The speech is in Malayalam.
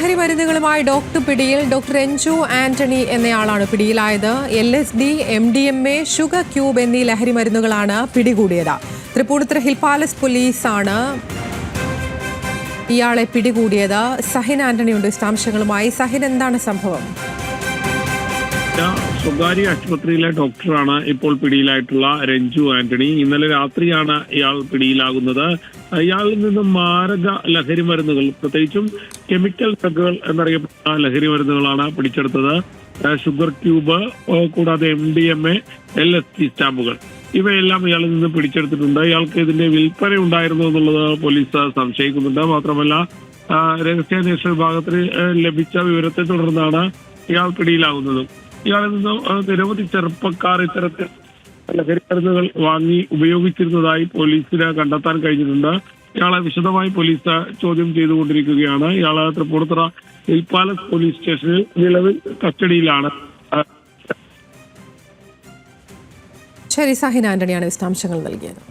ലഹരി മരുന്നുകളുമായി ഡോക്ടർ പിടിയിൽ. ഡോക്ടർ രഞ്ജു ആന്റണി എന്നയാളാണ് പിടിയിലായത്. LSD, MDMA, ഷുഗർ ക്യൂബ് എന്നീ ലഹരി മരുന്നുകളാണ് പിടികൂടിയത്. തൃപ്പൂണിത്തുറ ഹിൽ പാലസ് പോലീസാണ് ഇയാളെ പിടികൂടിയത്. സഹിൻ ആന്റണിയുണ്ട് വിശദാംശങ്ങളുമായി. സഹിൻ, എന്താണ് സംഭവം? സ്വകാര്യ ആശുപത്രിയിലെ ഡോക്ടറാണ് ഇപ്പോൾ പിടിയിലായിട്ടുള്ള രഞ്ജു ആന്റണി. ഇന്നലെ രാത്രിയാണ് ഇയാൾ പിടിയിലാകുന്നത്. ഇയാളിൽ നിന്നും മാരക ലഹരി മരുന്നുകൾ, പ്രത്യേകിച്ചും കെമിക്കൽ ഡ്രഗുകൾ എന്നറിയപ്പെടുന്ന ലഹരി മരുന്നുകളാണ് പിടിച്ചെടുത്തത്. ഷുഗർ ക്യൂബ്, കൂടാതെ MDMA, LSD സ്റ്റാമ്പുകൾ, ഇവയെല്ലാം ഇയാളിൽ നിന്ന് പിടിച്ചെടുത്തിട്ടുണ്ട്. ഇയാൾക്ക് ഇതിന്റെ വിൽപ്പന ഉണ്ടായിരുന്നു എന്നുള്ളത് പോലീസ് സംശയിക്കുന്നുണ്ട്. മാത്രമല്ല, രഹസ്യാന്വേഷണ വിഭാഗത്തിന് ലഭിച്ച വിവരത്തെ തുടർന്നാണ് ഇയാൾ പിടിയിലാകുന്നത്. ഇയാളിൽ നിന്ന് നിരവധി ചെറുപ്പക്കാർ ഇത്തരത്തിൽ ലഹരി മരുന്നുകൾ വാങ്ങി ഉപയോഗിച്ചിരുന്നതായി പോലീസിന് കണ്ടെത്താൻ കഴിഞ്ഞിട്ടുണ്ട്. ഇയാളെ വിശദമായി പോലീസ് ചോദ്യം ചെയ്തുകൊണ്ടിരിക്കുകയാണ്. ഇയാളെ തൃപ്പൂണിത്തുറ ഹിൽ പാലസ് പോലീസ് സ്റ്റേഷനിൽ നിലവിൽ കസ്റ്റഡിയിലാണ്. ശരി, സഹിൻ ആന്റണിയാണ് വിശദാംശങ്ങൾ നൽകിയത്.